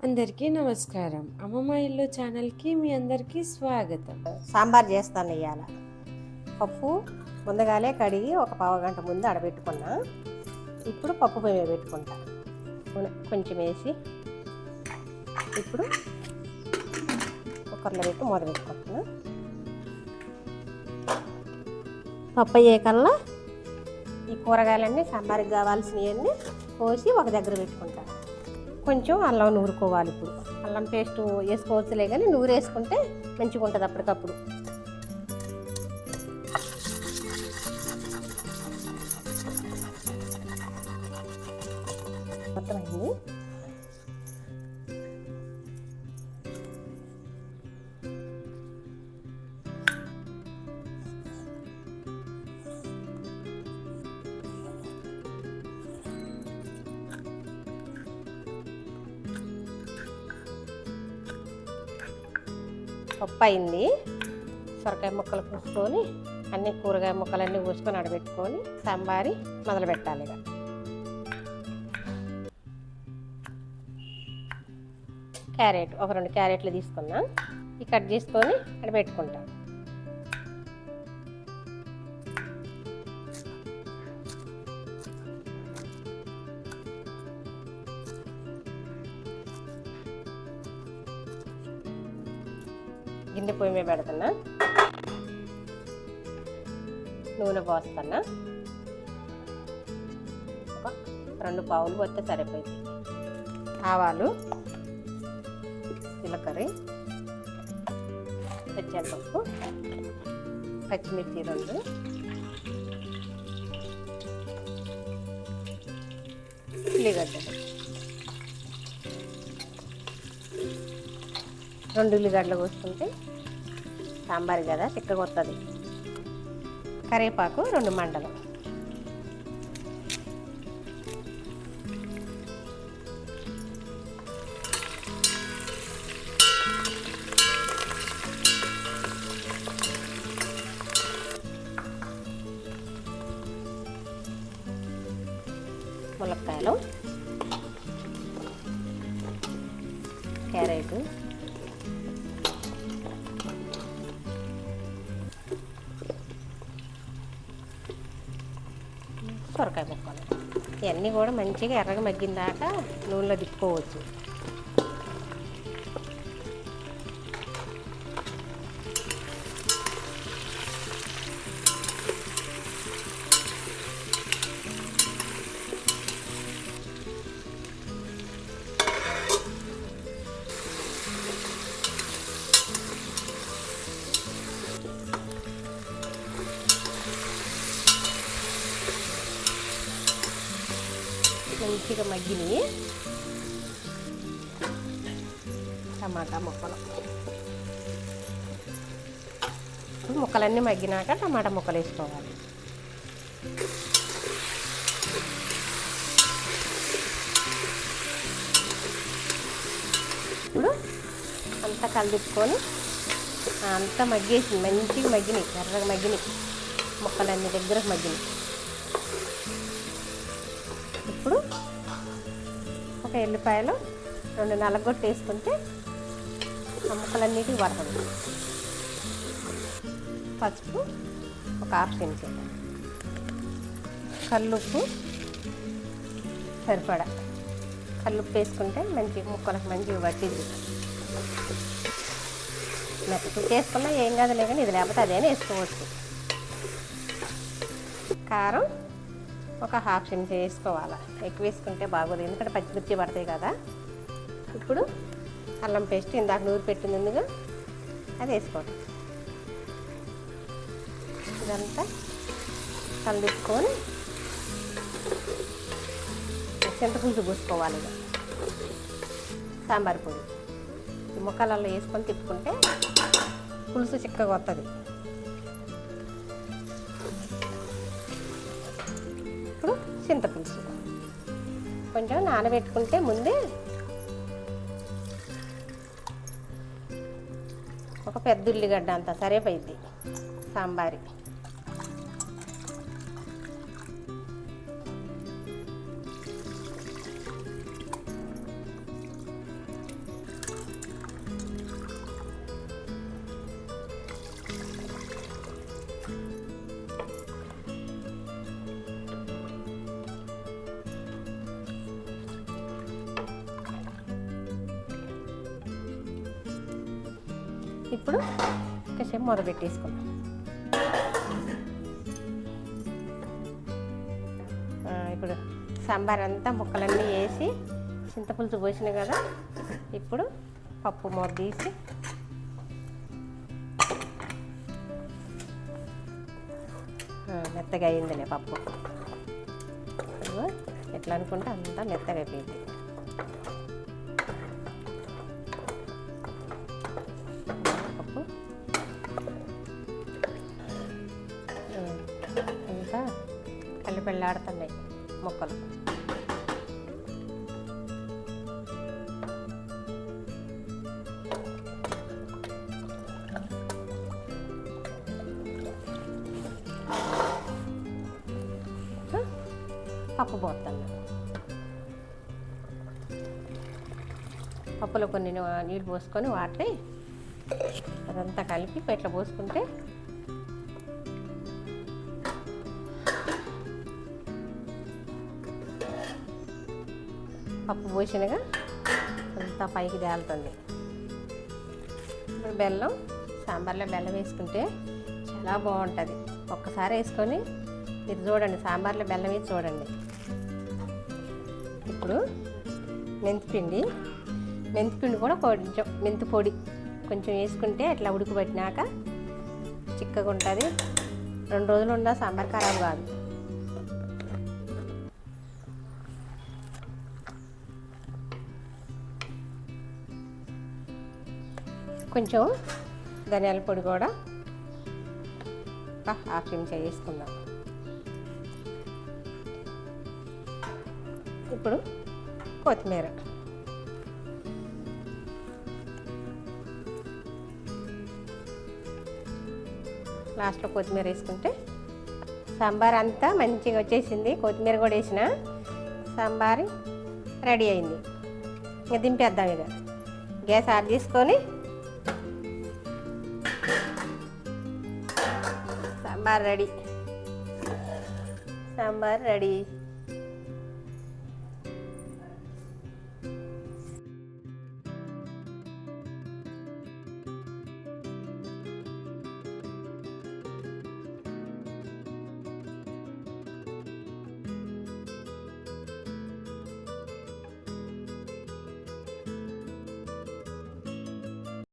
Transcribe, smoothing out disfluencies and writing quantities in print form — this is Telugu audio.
అందరికీ నమస్కారం. అమ్మమ్మ ఇల్లు ఛానల్కి మీ అందరికీ స్వాగతం. సాంబార్ చేస్తాను ఇవాళ. పప్పు ముందుగానే కడిగి ఒక పావుగంట ముందు ఆడబెట్టుకున్నా. ఇప్పుడు పప్పు పొయ్యి పెట్టుకుంటా. కొంచెం వేసి ఇప్పుడు కుక్కర్లో పెట్టి మూత పెట్టుకుంటున్నా. పప్పు అయ్యేకల్లా ఈ కూరగాయలన్నీ సాంబార్కి కావాల్సినవన్నీ కోసి ఒక దగ్గర పెట్టుకుంటా. కొంచెం అల్లం నూరుకోవాలి. ఇప్పుడు అల్లం పేస్ట్ వేసుకోవచ్చులే, కానీ నూరు వేసుకుంటే మంచిగా ఉంటుంది అప్పటికప్పుడు. మొత్తం అయింది. పప్పు అయింది. సొరకాయ ముక్కలు కోసుకొని అన్ని కూరగాయ ముక్కలన్నీ కోసుకొని ఆడబెట్టుకొని సాంబారి మొదలు పెట్టాలి. ఇక క్యారెట్ ఒక 2 క్యారెట్లు తీసుకున్నా, ఇవి కట్ చేసుకొని ఆడబెట్టుకుంటాం. గిన్నె పొయ్యి మీద పెడుతున్నా, నూనె పోస్తున్నా. ఒక 2 పావులు పోస్తే సరిపోయింది. ఆవాలు, జీలకర్ర, పచ్చిమిరపప్పు, పచ్చిమిర్చి 2, ఉల్లిగడ్డలు 2 ఉల్లిగడ్డలు కోసుకుంటే సాంబార్ కదా చిక్కగా వస్తుంది. కరివేపాకు 2 మండలు, ములక్కాయలు, క్యారెట్, సొరకాయ ముక్కలు. ఇవన్నీ కూడా మంచిగా ఎర్రగా మగ్గిన దాకా నూనెలో దిప్పుకోవచ్చు. మంచిగా మగ్గినాయి టమాటా ముక్కలు. ముక్కలన్నీ మగ్గినాక టమాటా ముక్కలు వేసుకోవాలి. ఇప్పుడు అంతా కలిపుకొని అంతా మగ్గేసి మంచిగా మగ్గినాయి, ఎర్రగా మగ్గినాయి ముక్కలన్నీ దగ్గరకు మగ్గినాయి. ఇప్పుడు ఒక ఎల్లిపాయలు 2 నలగొట్టు వేసుకుంటే ఆ ముక్కలన్నిటికి పడుతుంది. పసుపు ఒక 1/2 చెంచా, కల్లుప్పు సరిపడా. కల్లుప్పు వేసుకుంటే మంచి ముక్కలకు మంచిగా పట్టింది. మెత్తకు వేసుకున్నా ఏం కాదులే, కానీ ఇది లేకపోతే అదేనా వేసుకోవచ్చు. కారం ఒక 1/2 చెంచా వేసుకోవాలి. ఎక్కువ వేసుకుంటే బాగోదు, ఎందుకంటే పచ్చిమిర్చి పడతాయి కదా. ఇప్పుడు అల్లం పేస్ట్ ఇందాక నూరు పెట్టింది ముందుగా అది వేసుకోవాలి. ఇదంతా కలుపుకొని చింతపులుసు పోసుకోవాలి. ఇక సాంబార్ పొడి ఈ ముక్కలలో వేసుకొని తిప్పుకుంటే పులుసు చిక్కగా వస్తుంది. ఇప్పుడు చింతపులుసు కొంచెం నానబెట్టుకుంటే ముందే ఒక పెద్ద ఉల్లిగడ్డ అంతా సరిపోయింది సాంబారి. ఇప్పుడు కాసేపు మొదలుపెట్టేసుకుందాం. ఇప్పుడు సాంబార్ అంతా ముక్కలన్నీ వేసి చింతపులుసు పోసినాయి కదా, ఇప్పుడు పప్పు మూత తీసి మెత్తగా అయిందిలే పప్పు. ఎట్లా అనుకుంటే అంతా మెత్తగా అయిపోయింది. పప్పు అంతా కలిపెళ్ళాడుతున్నాయి ముక్కలు. పప్పు పోతాను. పప్పులో కొన్ని నీళ్ళు పోసుకొని వాటి అదంతా కలిపి ఇట్లా పోసుకుంటే పప్పు పోసినగా అంతా పైకి తేలుతుంది. ఇప్పుడు బెల్లం, సాంబార్లో బెల్లం వేసుకుంటే చాలా బాగుంటుంది. ఒక్కసారి వేసుకొని మీరు చూడండి, సాంబార్లో బెల్లం వేసి చూడండి. ఇప్పుడు మెంతిపిండి కూడా కొంచెం మెంతి పొడి కొంచెం వేసుకుంటే అట్లా ఉడకబెట్టినాక చిక్కగా ఉంటుంది. 2 రోజులు ఉండా సాంబార్ ఖరాబ్ కాదు. కొంచెం ధనియాల పొడి కూడా హాఫ్ చెంచా వేసుకుందాం. ఇప్పుడు కొత్తిమీర, లాస్ట్లో కొత్తిమీర వేసుకుంటే సాంబార్ అంతా మంచిగా వచ్చేసింది. కొత్తిమీర కూడా వేసిన సాంబార్ రెడీ అయింది. ఇంకా దింపేద్దాం. ఇక గ్యాస్ ఆఫ్ చేసుకొని సాంబార్ రెడీ.